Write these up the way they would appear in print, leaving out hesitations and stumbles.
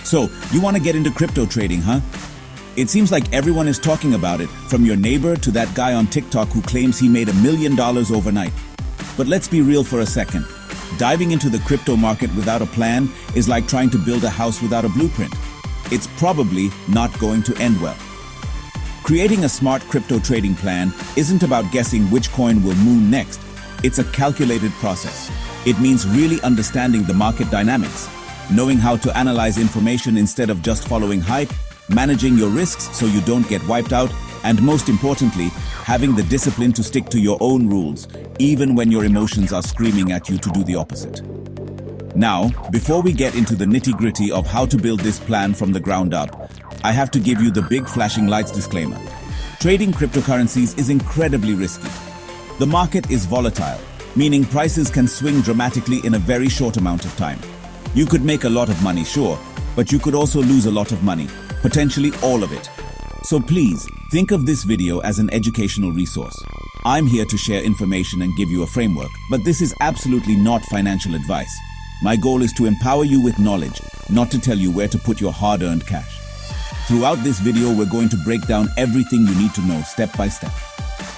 So, you want to get into crypto trading, huh? It seems like everyone is talking about it, from your neighbor to that guy on TikTok who claims he made $1 million overnight. But let's be real for a second. Diving into the crypto market without a plan is like trying to build a house without a blueprint. It's probably not going to end well. Creating a smart crypto trading plan isn't about guessing which coin will moon next. It's a calculated process. It means really understanding the market dynamics, knowing how to analyze information instead of just following hype, managing your risks so you don't get wiped out, and most importantly, having the discipline to stick to your own rules, even when your emotions are screaming at you to do the opposite. Now, before we get into the nitty-gritty of how to build this plan from the ground up, I have to give you the big flashing lights disclaimer. Trading cryptocurrencies is incredibly risky. The market is volatile, meaning prices can swing dramatically in a very short amount of time. You could make a lot of money, sure, but you could also lose a lot of money, potentially all of it. So please, think of this video as an educational resource. I'm here to share information and give you a framework, but this is absolutely not financial advice. My goal is to empower you with knowledge, not to tell you where to put your hard-earned cash. Throughout this video, we're going to break down everything you need to know step by step.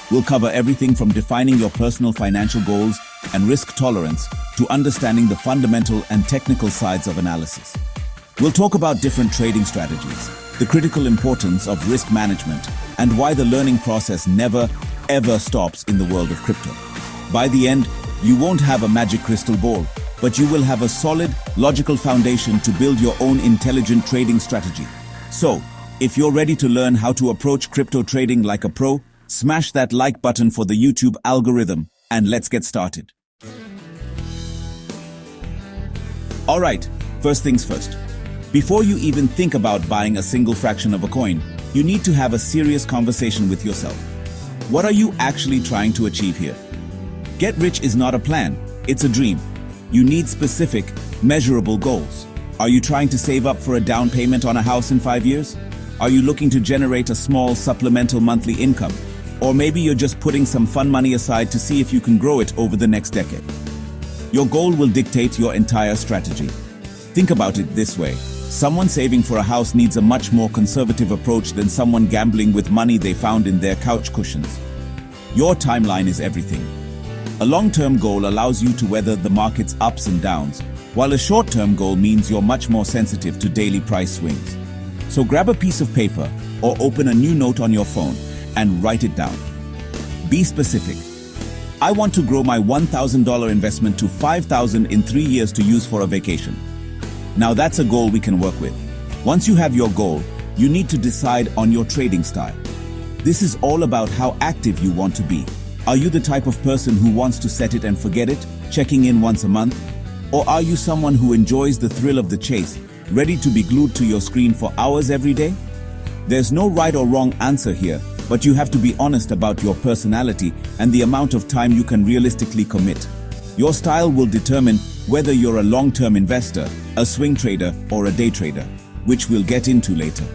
We'll cover everything from defining your personal financial goals and risk tolerance to understanding the fundamental and technical sides of analysis. We'll talk about different trading strategies, the critical importance of risk management, and why the learning process never, ever stops in the world of crypto. By the end, you won't have a magic crystal ball, but you will have a solid, logical foundation to build your own intelligent trading strategy. So, if you're ready to learn how to approach crypto trading like a pro, smash that like button for the YouTube algorithm, and let's get started. Alright, first things first. Before you even think about buying a single fraction of a coin, you need to have a serious conversation with yourself. What are you actually trying to achieve here? Get rich is not a plan, it's a dream. You need specific, measurable goals. Are you trying to save up for a down payment on a house in 5 years? Are you looking to generate a small supplemental monthly income? Or maybe you're just putting some fun money aside to see if you can grow it over the next decade. Your goal will dictate your entire strategy. Think about it this way. Someone saving for a house needs a much more conservative approach than someone gambling with money they found in their couch cushions. Your timeline is everything. A long-term goal allows you to weather the market's ups and downs, while a short-term goal means you're much more sensitive to daily price swings. So grab a piece of paper or open a new note on your phone and write it down. Be specific. I want to grow my $1,000 investment to $5,000 in 3 years to use for a vacation. Now that's a goal we can work with. Once you have your goal, you need to decide on your trading style. This is all about how active you want to be. Are you the type of person who wants to set it and forget it, checking in once a month? Or are you someone who enjoys the thrill of the chase, ready to be glued to your screen for hours every day? There's no right or wrong answer here, but you have to be honest about your personality and the amount of time you can realistically commit. Your style will determine whether you're a long-term investor, a swing trader, or a day trader, which we'll get into later.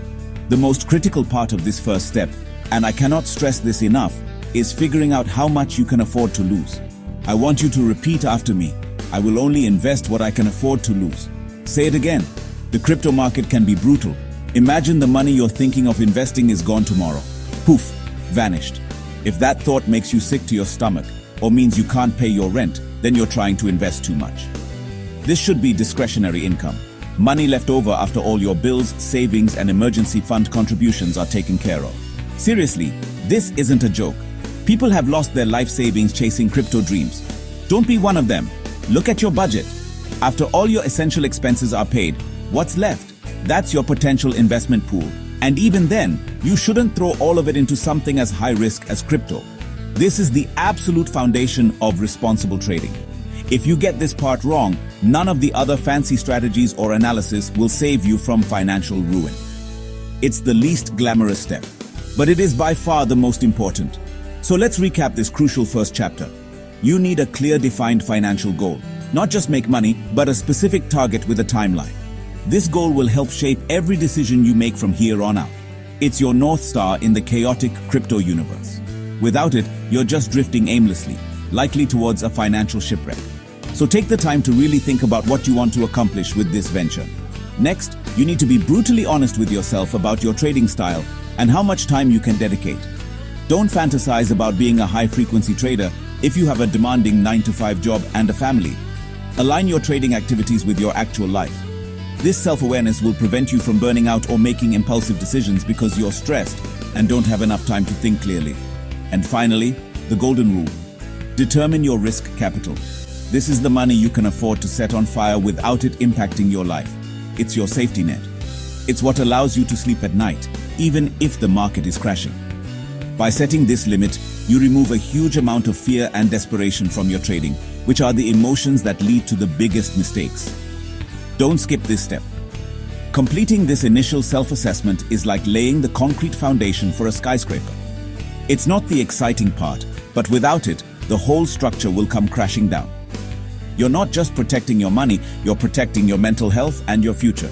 The most critical part of this first step, and I cannot stress this enough, is figuring out how much you can afford to lose. I want you to repeat after me. I will only invest what I can afford to lose. Say it again. The crypto market can be brutal. Imagine the money you're thinking of investing is gone tomorrow. Poof, vanished. If that thought makes you sick to your stomach or means you can't pay your rent, then you're trying to invest too much. This should be discretionary income. Money left over after all your bills, savings, and emergency fund contributions are taken care of. Seriously, this isn't a joke. People have lost their life savings chasing crypto dreams. Don't be one of them. Look at your budget. After all your essential expenses are paid, what's left? That's your potential investment pool. And even then, you shouldn't throw all of it into something as high risk as crypto. This is the absolute foundation of responsible trading. If you get this part wrong, none of the other fancy strategies or analysis will save you from financial ruin. It's the least glamorous step, but it is by far the most important. So let's recap this crucial first chapter. You need a clear, defined financial goal. Not just make money, but a specific target with a timeline. This goal will help shape every decision you make from here on out. It's your North Star in the chaotic crypto universe. Without it, you're just drifting aimlessly, likely towards a financial shipwreck. So take the time to really think about what you want to accomplish with this venture. Next, You need to be brutally honest with yourself about your trading style and how much time you can dedicate. Don't fantasize about being a high-frequency trader if you have a demanding 9-to-5 job and a family. Align your trading activities with your actual life. This self-awareness will prevent you from burning out or making impulsive decisions because you're stressed and don't have enough time to think clearly. And finally, the golden rule. Determine your risk capital. This is the money you can afford to set on fire without it impacting your life. It's your safety net. It's what allows you to sleep at night, even if the market is crashing. By setting this limit, you remove a huge amount of fear and desperation from your trading, which are the emotions that lead to the biggest mistakes. Don't skip this step. Completing this initial self-assessment is like laying the concrete foundation for a skyscraper. It's not the exciting part, but without it, the whole structure will come crashing down. You're not just protecting your money, you're protecting your mental health and your future.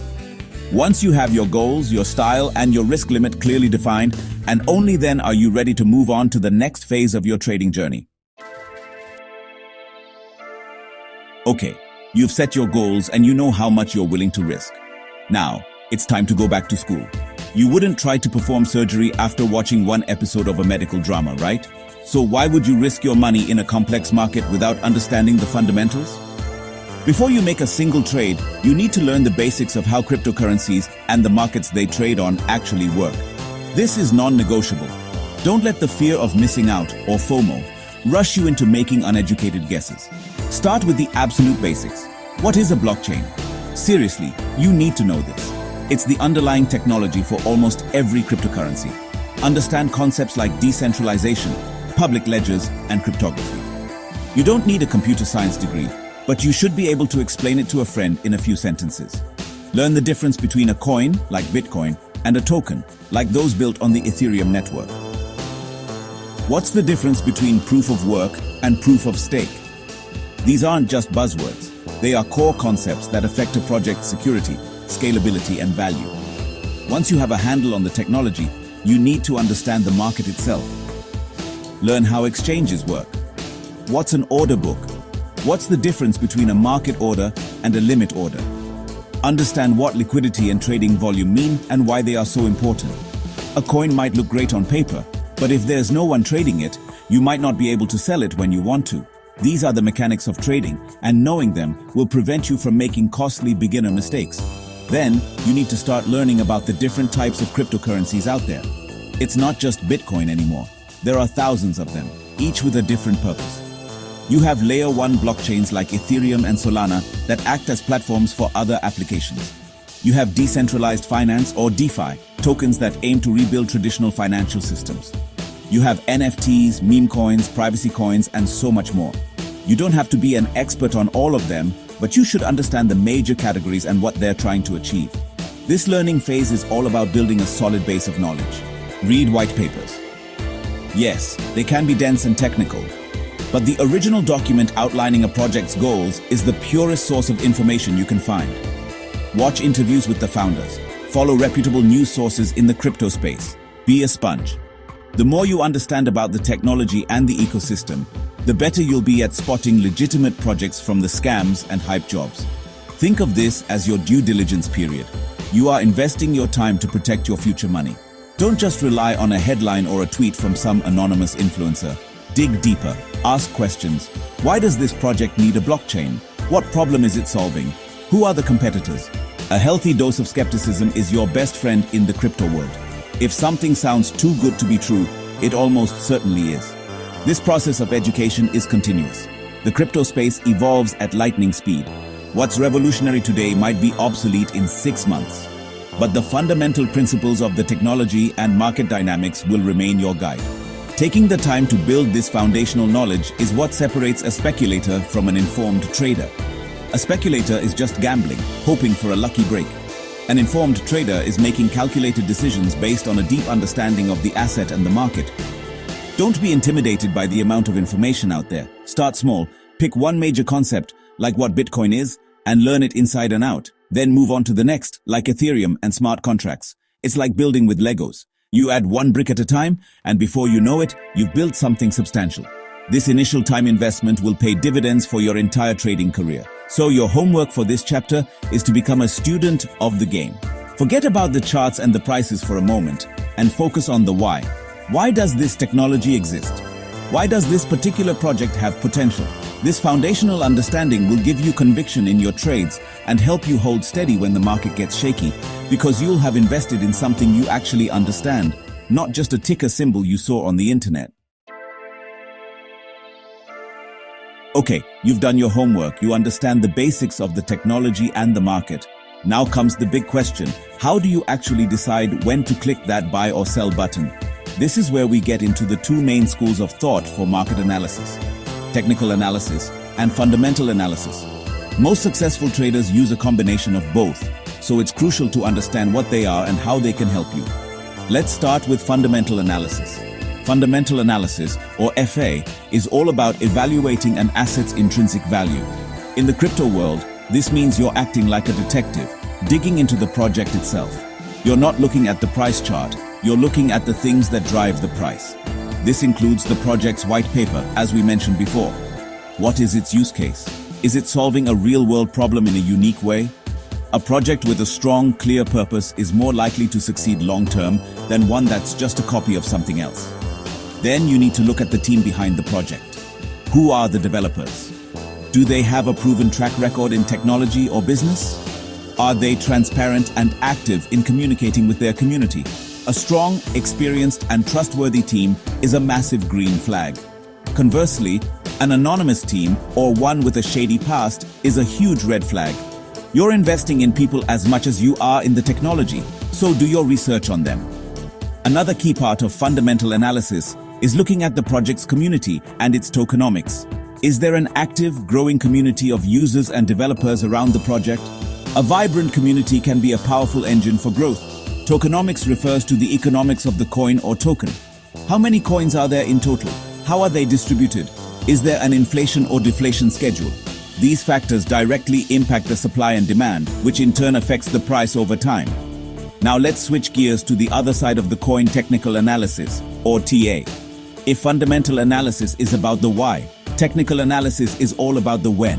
Once you have your goals, your style, and your risk limit clearly defined, and only then are you ready to move on to the next phase of your trading journey. Okay, you've set your goals and you know how much you're willing to risk. Now, it's time to go back to school. You wouldn't try to perform surgery after watching one episode of a medical drama, right? So why would you risk your money in a complex market without understanding the fundamentals? Before you make a single trade, you need to learn the basics of how cryptocurrencies and the markets they trade on actually work. This is non-negotiable. Don't let the fear of missing out, or FOMO, rush you into making uneducated guesses. Start with the absolute basics. What is a blockchain? Seriously, you need to know this. It's the underlying technology for almost every cryptocurrency. Understand concepts like decentralization, public ledgers, and cryptography. You don't need a computer science degree, but you should be able to explain it to a friend in a few sentences. Learn the difference between a coin, like Bitcoin, and a token, like those built on the Ethereum network. What's the difference between proof of work and proof of stake? These aren't just buzzwords. They are core concepts that affect a project's security, scalability, and value. Once you have a handle on the technology, you need to understand the market itself. Learn how exchanges work. What's an order book? What's the difference between a market order and a limit order? Understand what liquidity and trading volume mean and why they are so important. A coin might look great on paper, but if there's no one trading it, you might not be able to sell it when you want to. These are the mechanics of trading, and knowing them will prevent you from making costly beginner mistakes. Then, you need to start learning about the different types of cryptocurrencies out there. It's not just Bitcoin anymore. There are thousands of them, each with a different purpose. You have Layer 1 blockchains like Ethereum and Solana that act as platforms for other applications. You have decentralized finance or DeFi, tokens that aim to rebuild traditional financial systems. You have NFTs, meme coins, privacy coins, and so much more. You don't have to be an expert on all of them, but you should understand the major categories and what they're trying to achieve. This learning phase is all about building a solid base of knowledge. Read white papers. Yes, they can be dense and technical, but the original document outlining a project's goals is the purest source of information you can find. Watch interviews with the founders. Follow reputable news sources in the crypto space. Be a sponge. The more you understand about the technology and the ecosystem, the better you'll be at spotting legitimate projects from the scams and hype jobs. Think of this as your due diligence period. You are investing your time to protect your future money. Don't just rely on a headline or a tweet from some anonymous influencer. Dig deeper. Ask questions. Why does this project need a blockchain? What problem is it solving? Who are the competitors? A healthy dose of skepticism is your best friend in the crypto world. If something sounds too good to be true, it almost certainly is. This process of education is continuous. The crypto space evolves at lightning speed. What's revolutionary today might be obsolete in 6 months. But the fundamental principles of the technology and market dynamics will remain your guide. Taking the time to build this foundational knowledge is what separates a speculator from an informed trader. A speculator is just gambling, hoping for a lucky break. An informed trader is making calculated decisions based on a deep understanding of the asset and the market. Don't be intimidated by the amount of information out there. Start small, pick one major concept, like what Bitcoin is, and learn it inside and out. Then move on to the next, like Ethereum and smart contracts. It's like building with Legos. You add one brick at a time, and before you know it, you've built something substantial. This initial time investment will pay dividends for your entire trading career. So your homework for this chapter is to become a student of the game. Forget about the charts and the prices for a moment and focus on the why. Why does this technology exist? Why does this particular project have potential? This foundational understanding will give you conviction in your trades and help you hold steady when the market gets shaky, because you'll have invested in something you actually understand, not just a ticker symbol you saw on the internet. Okay, you've done your homework, you understand the basics of the technology and the market. Now comes the big question: how do you actually decide when to click that buy or sell button? This is where we get into the two main schools of thought for market analysis: technical analysis and fundamental analysis. Most successful traders use a combination of both, so it's crucial to understand what they are and how they can help you. Let's start with fundamental analysis. Fundamental analysis, or FA, is all about evaluating an asset's intrinsic value. In the crypto world, this means you're acting like a detective, digging into the project itself. You're not looking at the price chart, you're looking at the things that drive the price. This includes the project's white paper, as we mentioned before. What is its use case? Is it solving a real-world problem in a unique way? A project with a strong, clear purpose is more likely to succeed long-term than one that's just a copy of something else. Then you need to look at the team behind the project. Who are the developers? Do they have a proven track record in technology or business? Are they transparent and active in communicating with their community? A strong, experienced, and trustworthy team is a massive green flag. Conversely, an anonymous team or one with a shady past is a huge red flag. You're investing in people as much as you are in the technology, so do your research on them. Another key part of fundamental analysis is looking at the project's community and its tokenomics. Is there an active, growing community of users and developers around the project? A vibrant community can be a powerful engine for growth. Tokenomics refers to the economics of the coin or token. How many coins are there in total? How are they distributed? Is there an inflation or deflation schedule? These factors directly impact the supply and demand, which in turn affects the price over time. Now let's switch gears to the other side of the coin: technical analysis, or TA. If fundamental analysis is about the why, technical analysis is all about the when.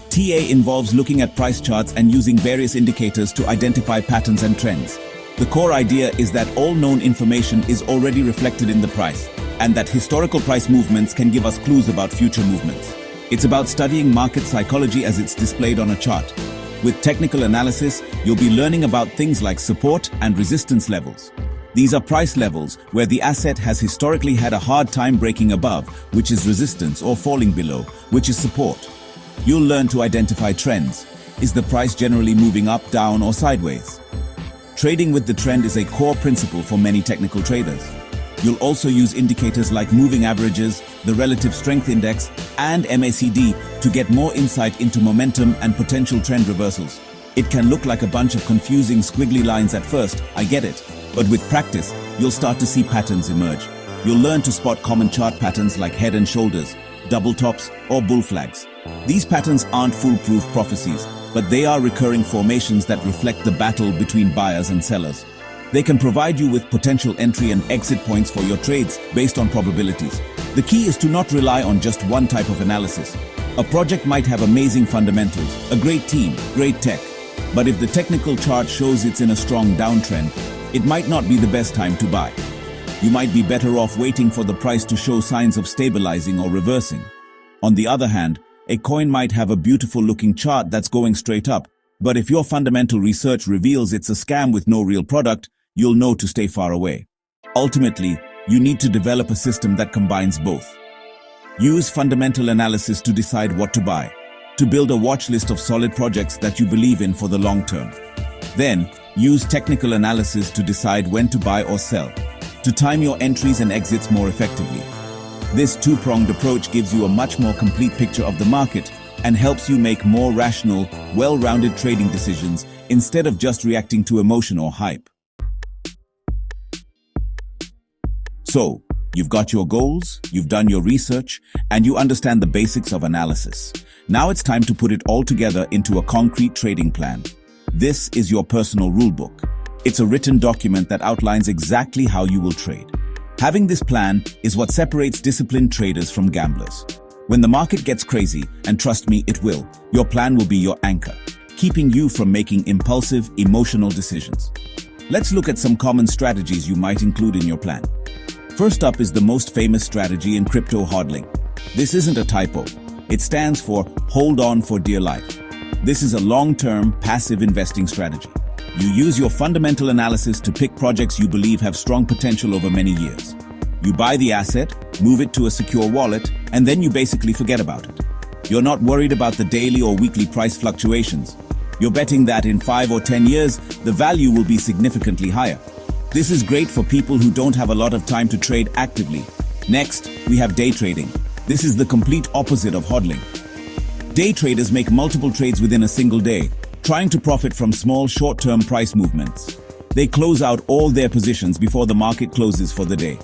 TA involves looking at price charts and using various indicators to identify patterns and trends. The core idea is that all known information is already reflected in the price, and that historical price movements can give us clues about future movements. It's about studying market psychology as it's displayed on a chart. With technical analysis, you'll be learning about things like support and resistance levels. These are price levels where the asset has historically had a hard time breaking above, which is resistance, or falling below, which is support. You'll learn to identify trends. Is the price generally moving up, down, or sideways? Trading with the trend is a core principle for many technical traders. You'll also use indicators like moving averages, the relative strength index, and MACD to get more insight into momentum and potential trend reversals. It can look like a bunch of confusing squiggly lines at first, I get it. But with practice, you'll start to see patterns emerge. You'll learn to spot common chart patterns like head and shoulders, double tops, or bull flags. These patterns aren't foolproof prophecies, but they are recurring formations that reflect the battle between buyers and sellers. They can provide you with potential entry and exit points for your trades based on probabilities. The key is to not rely on just one type of analysis. A project might have amazing fundamentals, a great team, great tech, but if the technical chart shows it's in a strong downtrend, it might not be the best time to buy. You might be better off waiting for the price to show signs of stabilizing or reversing. On the other hand, a coin might have a beautiful looking chart that's going straight up, but if your fundamental research reveals it's a scam with no real product, you'll know to stay far away. Ultimately, you need to develop a system that combines both. Use fundamental analysis to decide what to buy, to build a watch list of solid projects that you believe in for the long term. Then, use technical analysis to decide when to buy or sell, to time your entries and exits more effectively. This two-pronged approach gives you a much more complete picture of the market and helps you make more rational, well-rounded trading decisions instead of just reacting to emotion or hype. So, you've got your goals, you've done your research, and you understand the basics of analysis. Now it's time to put it all together into a concrete trading plan. This is your personal rulebook. It's a written document that outlines exactly how you will trade. Having this plan is what separates disciplined traders from gamblers. When the market gets crazy, and trust me, it will, your plan will be your anchor. keeping you from making impulsive, emotional decisions. Let's look at some common strategies you might include in your plan. First up is the most famous strategy in crypto hodling. This isn't a typo. It stands for hold on for dear life. This is a long-term, passive investing strategy. You use your fundamental analysis to pick projects you believe have strong potential over many years. You buy the asset, move it to a secure wallet, and then you basically forget about it. You're not worried about the daily or weekly price fluctuations. You're betting that in 5 or 10 years, the value will be significantly higher. This is great for people who don't have a lot of time to trade actively. Next, we have day trading. This is the complete opposite of hodling. Day traders make multiple trades within a single day, trying to profit from small short-term price movements. They close out all their positions before the market closes for the day.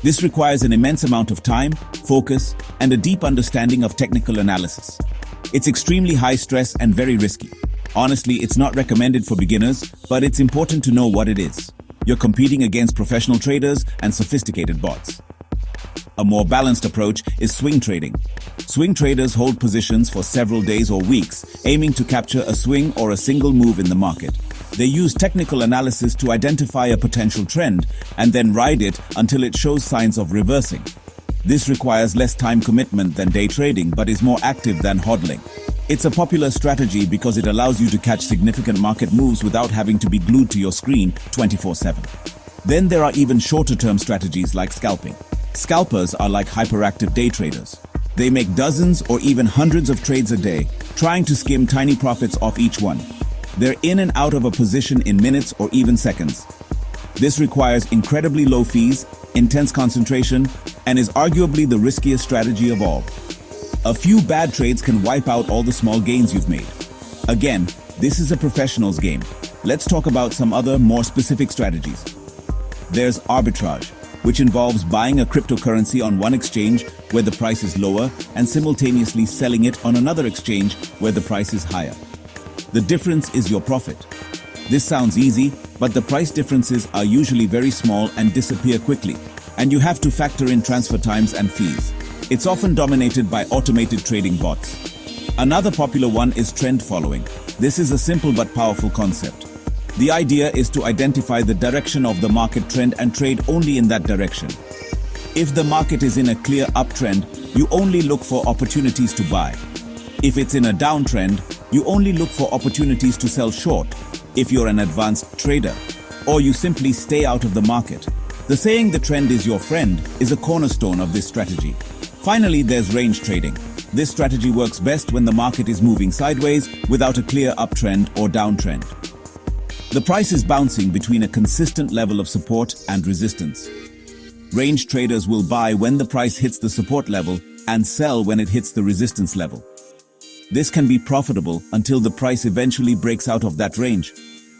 This requires an immense amount of time, focus, and a deep understanding of technical analysis. It's extremely high stress and very risky. Honestly, it's not recommended for beginners, but it's important to know what it is. You're competing against professional traders and sophisticated bots. A more balanced approach is swing trading. Swing traders hold positions for several days or weeks, aiming to capture a swing or a single move in the market. They use technical analysis to identify a potential trend and then ride it until it shows signs of reversing. This requires less time commitment than day trading but is more active than hodling. It's a popular strategy because it allows you to catch significant market moves without having to be glued to your screen 24/7. Then there are even shorter-term strategies like scalping. Scalpers are like hyperactive day traders. They make dozens or even hundreds of trades a day, trying to skim tiny profits off each one. They're in and out of a position in minutes or even seconds. This requires incredibly low fees, intense concentration, and is arguably the riskiest strategy of all. A few bad trades can wipe out all the small gains you've made. Again, this is a professional's game. Let's talk about some other, more specific strategies. There's arbitrage, which involves buying a cryptocurrency on one exchange where the price is lower and simultaneously selling it on another exchange where the price is higher. The difference is your profit. This sounds easy, but the price differences are usually very small and disappear quickly, and you have to factor in transfer times and fees. It's often dominated by automated trading bots. Another popular one is trend following. This is a simple but powerful concept. The idea is to identify the direction of the market trend and trade only in that direction. If the market is in a clear uptrend, you only look for opportunities to buy. If it's in a downtrend, you only look for opportunities to sell short if you're an advanced trader, or you simply stay out of the market. The saying "the trend is your friend" is a cornerstone of this strategy. Finally, there's range trading. This strategy works best when the market is moving sideways without a clear uptrend or downtrend. The price is bouncing between a consistent level of support and resistance. Range traders will buy when the price hits the support level and sell when it hits the resistance level. This can be profitable until the price eventually breaks out of that range,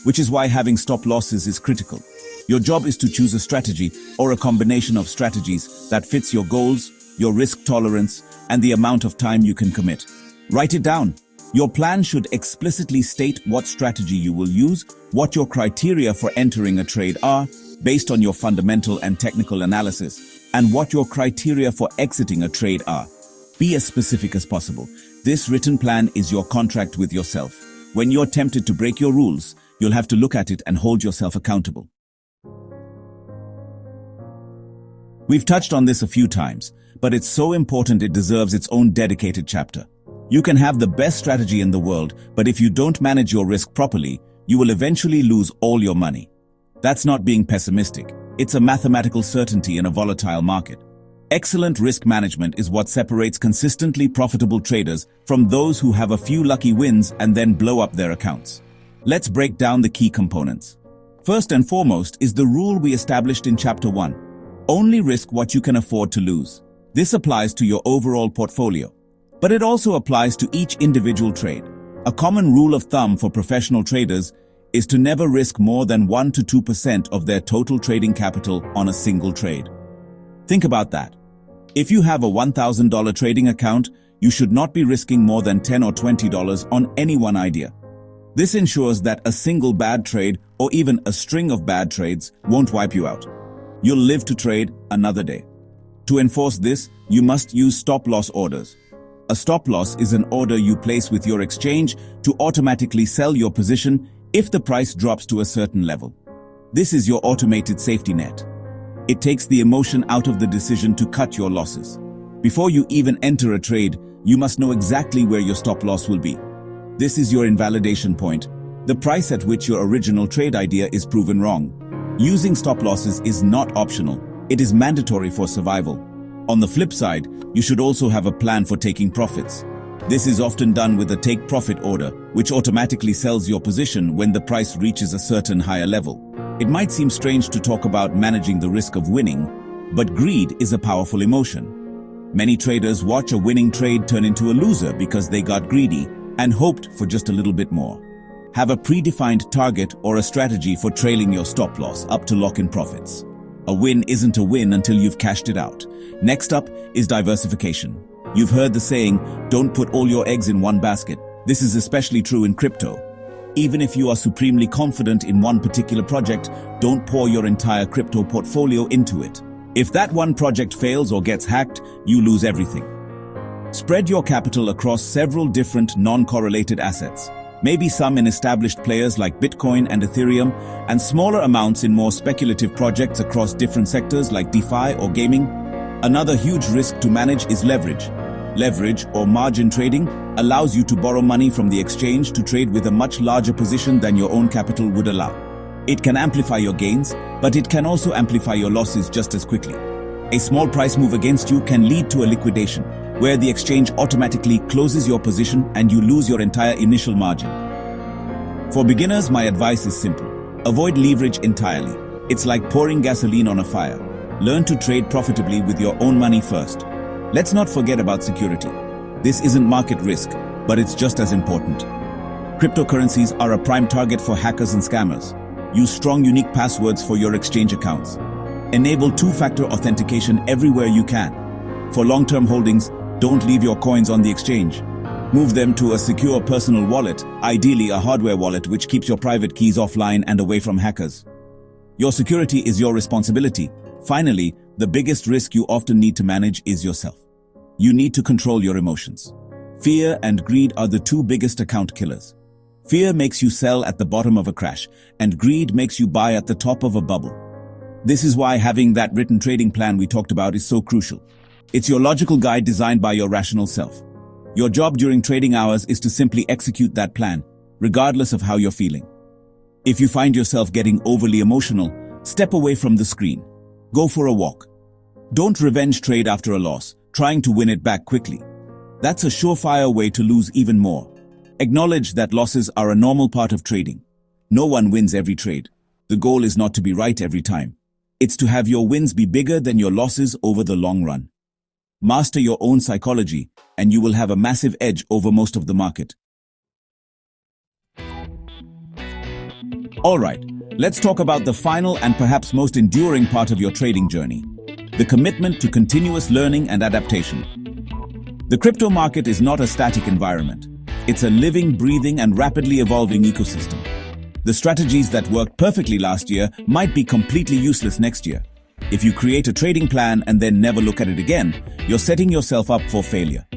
which is why having stop losses is critical. Your job is to choose a strategy or a combination of strategies that fits your goals, your risk tolerance, and the amount of time you can commit. Write it down. Your plan should explicitly state what strategy you will use, what your criteria for entering a trade are, based on your fundamental and technical analysis, and what your criteria for exiting a trade are. Be as specific as possible. This written plan is your contract with yourself. When you're tempted to break your rules, you'll have to look at it and hold yourself accountable. We've touched on this a few times, but it's so important it deserves its own dedicated chapter. You can have the best strategy in the world, but if you don't manage your risk properly, you will eventually lose all your money. That's not being pessimistic. It's a mathematical certainty in a volatile market. Excellent risk management is what separates consistently profitable traders from those who have a few lucky wins and then blow up their accounts. Let's break down the key components. First and foremost is the rule we established in Chapter 1. Only risk what you can afford to lose. This applies to your overall portfolio, but it also applies to each individual trade. A common rule of thumb for professional traders is to never risk more than 1 to 2% of their total trading capital on a single trade. Think about that. If you have a $1,000 trading account, you should not be risking more than $10 or $20 on any one idea. This ensures that a single bad trade or even a string of bad trades won't wipe you out. You'll live to trade another day. To enforce this, you must use stop-loss orders. A stop loss is an order you place with your exchange to automatically sell your position if the price drops to a certain level. This is your automated safety net. It takes the emotion out of the decision to cut your losses. Before you even enter a trade, you must know exactly where your stop loss will be. This is your invalidation point, the price at which your original trade idea is proven wrong. Using stop losses is not optional, it is mandatory for survival. On the flip side, you should also have a plan for taking profits. This is often done with a take profit order, which automatically sells your position when the price reaches a certain higher level. It might seem strange to talk about managing the risk of winning, but greed is a powerful emotion. Many traders watch a winning trade turn into a loser because they got greedy and hoped for just a little bit more. Have a predefined target or a strategy for trailing your stop loss up to lock in profits. A win isn't a win until you've cashed it out. Next up is diversification. You've heard the saying, don't put all your eggs in one basket. This is especially true in crypto. Even if you are supremely confident in one particular project, don't pour your entire crypto portfolio into it. If that one project fails or gets hacked, you lose everything. Spread your capital across several different non-correlated assets. Maybe some in established players like Bitcoin and Ethereum, and smaller amounts in more speculative projects across different sectors like DeFi or gaming. Another huge risk to manage is leverage. Leverage, or margin trading, allows you to borrow money from the exchange to trade with a much larger position than your own capital would allow. It can amplify your gains, but it can also amplify your losses just as quickly. A small price move against you can lead to a liquidation, where the exchange automatically closes your position and you lose your entire initial margin. For beginners, my advice is simple. Avoid leverage entirely. It's like pouring gasoline on a fire. Learn to trade profitably with your own money first. Let's not forget about security. This isn't market risk, but it's just as important. Cryptocurrencies are a prime target for hackers and scammers. Use strong, unique passwords for your exchange accounts. Enable two-factor authentication everywhere you can. For long-term holdings, don't leave your coins on the exchange. Move them to a secure personal wallet, ideally a hardware wallet which keeps your private keys offline and away from hackers. Your security is your responsibility. Finally, the biggest risk you often need to manage is yourself. You need to control your emotions. Fear and greed are the two biggest account killers. Fear makes you sell at the bottom of a crash, and greed makes you buy at the top of a bubble. This is why having that written trading plan we talked about is so crucial. It's your logical guide designed by your rational self. Your job during trading hours is to simply execute that plan, regardless of how you're feeling. If you find yourself getting overly emotional, step away from the screen. Go for a walk. Don't revenge trade after a loss, trying to win it back quickly. That's a surefire way to lose even more. Acknowledge that losses are a normal part of trading. No one wins every trade. The goal is not to be right every time. It's to have your wins be bigger than your losses over the long run. Master your own psychology, and you will have a massive edge over most of the market. Alright, let's talk about the final and perhaps most enduring part of your trading journey. The commitment to continuous learning and adaptation. The crypto market is not a static environment. It's a living, breathing, and rapidly evolving ecosystem. The strategies that worked perfectly last year might be completely useless next year. If you create a trading plan and then never look at it again, you're setting yourself up for failure.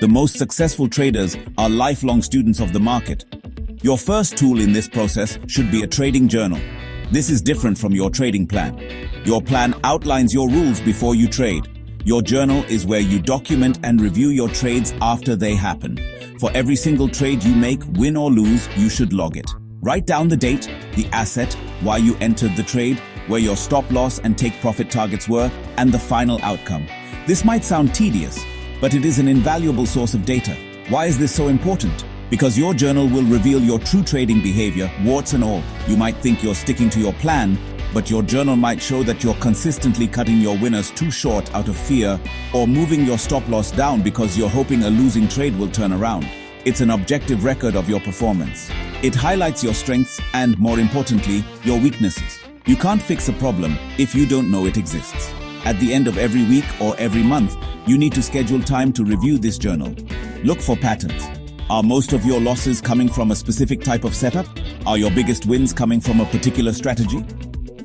The most successful traders are lifelong students of the market. Your first tool in this process should be a trading journal. This is different from your trading plan. Your plan outlines your rules before you trade. Your journal is where you document and review your trades after they happen. For every single trade you make, win or lose, you should log it. Write down the date, the asset, why you entered the trade, where your stop loss and take profit targets were, and the final outcome. This might sound tedious, but it is an invaluable source of data. Why is this so important? Because your journal will reveal your true trading behavior, warts and all. You might think you're sticking to your plan, but your journal might show that you're consistently cutting your winners too short out of fear, or moving your stop loss down because you're hoping a losing trade will turn around. It's an objective record of your performance. It highlights your strengths and, more importantly, your weaknesses. You can't fix a problem if you don't know it exists. At the end of every week or every month, you need to schedule time to review this journal. Look for patterns. Are most of your losses coming from a specific type of setup? Are your biggest wins coming from a particular strategy?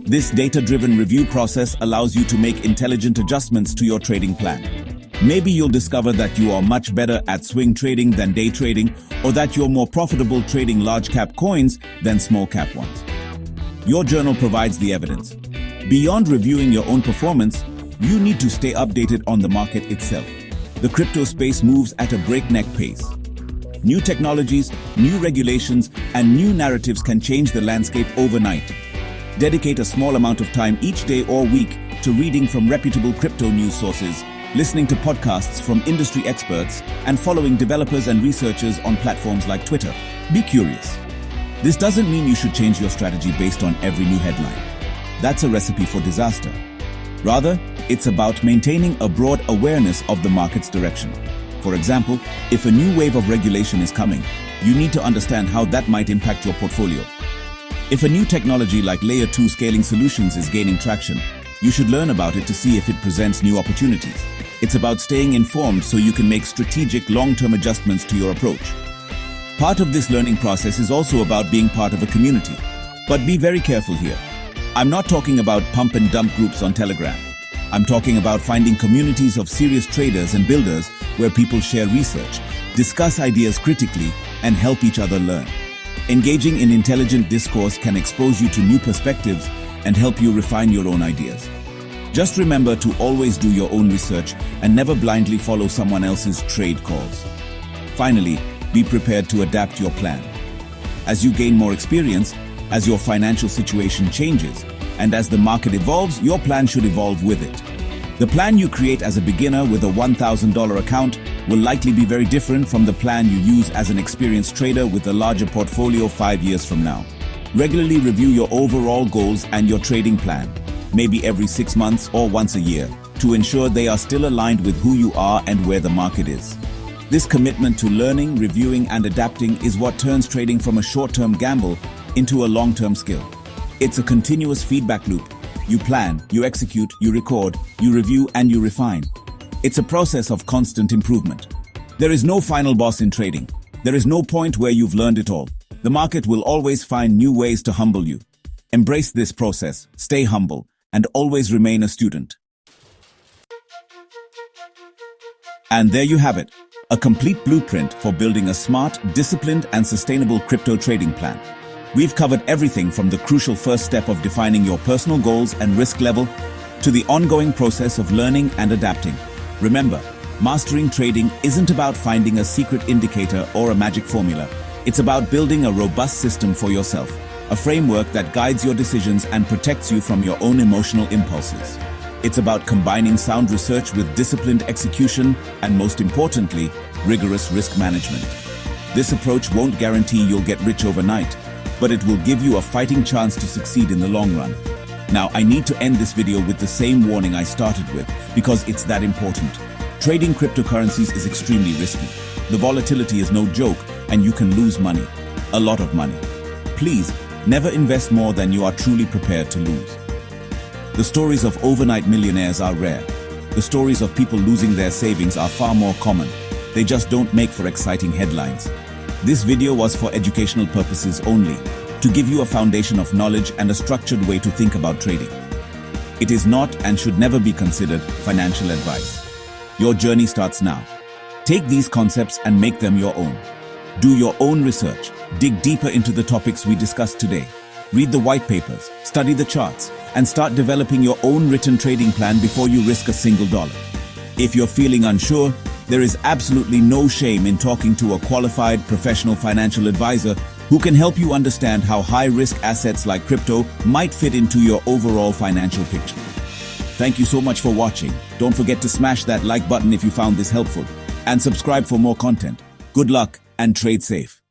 This data-driven review process allows you to make intelligent adjustments to your trading plan. Maybe you'll discover that you are much better at swing trading than day trading, or that you're more profitable trading large-cap coins than small-cap ones. Your journal provides the evidence. Beyond reviewing your own performance, you need to stay updated on the market itself. The crypto space moves at a breakneck pace. New technologies, new regulations, and new narratives can change the landscape overnight. Dedicate a small amount of time each day or week to reading from reputable crypto news sources, listening to podcasts from industry experts, and following developers and researchers on platforms like Twitter. Be curious. This doesn't mean you should change your strategy based on every new headline. That's a recipe for disaster. Rather, it's about maintaining a broad awareness of the market's direction. For example, if a new wave of regulation is coming, you need to understand how that might impact your portfolio. If a new technology like Layer 2 scaling solutions is gaining traction, you should learn about it to see if it presents new opportunities. It's about staying informed so you can make strategic long-term adjustments to your approach. Part of this learning process is also about being part of a community. But be very careful here. I'm not talking about pump and dump groups on Telegram. I'm talking about finding communities of serious traders and builders where people share research, discuss ideas critically, and help each other learn. Engaging in intelligent discourse can expose you to new perspectives and help you refine your own ideas. Just remember to always do your own research and never blindly follow someone else's trade calls. Finally, be prepared to adapt your plan. As you gain more experience, as your financial situation changes, and as the market evolves, your plan should evolve with it. The plan you create as a beginner with a $1,000 account will likely be very different from the plan you use as an experienced trader with a larger portfolio 5 years from now. Regularly review your overall goals and your trading plan, maybe every 6 months or once a year, to ensure they are still aligned with who you are and where the market is. This commitment to learning, reviewing, and adapting is what turns trading from a short-term gamble into a long-term skill. It's a continuous feedback loop. You plan, you execute, you record, you review, and you refine. It's a process of constant improvement. There is no final boss in trading. There is no point where you've learned it all. The market will always find new ways to humble you. Embrace this process, stay humble, and always remain a student. And there you have it, a complete blueprint for building a smart, disciplined, and sustainable crypto trading plan. We've covered everything from the crucial first step of defining your personal goals and risk level to the ongoing process of learning and adapting. Remember, mastering trading isn't about finding a secret indicator or a magic formula. It's about building a robust system for yourself, a framework that guides your decisions and protects you from your own emotional impulses. It's about combining sound research with disciplined execution and, most importantly, rigorous risk management. This approach won't guarantee you'll get rich overnight, but it will give you a fighting chance to succeed in the long run. Now, I need to end this video with the same warning I started with, because it's that important. Trading cryptocurrencies is extremely risky. The volatility is no joke, and you can lose money. A lot of money. Please, never invest more than you are truly prepared to lose. The stories of overnight millionaires are rare. The stories of people losing their savings are far more common. They just don't make for exciting headlines. This video was for educational purposes only, to give you a foundation of knowledge and a structured way to think about trading. It is not and should never be considered financial advice. Your journey starts now. Take these concepts and make them your own. Do your own research. Dig deeper into the topics we discussed today. Read the white papers, study the charts, and start developing your own written trading plan before you risk a single dollar. If you're feeling unsure, there is absolutely no shame in talking to a qualified professional financial advisor who can help you understand how high-risk assets like crypto might fit into your overall financial picture. Thank you so much for watching. Don't forget to smash that like button if you found this helpful, and subscribe for more content. Good luck and trade safe.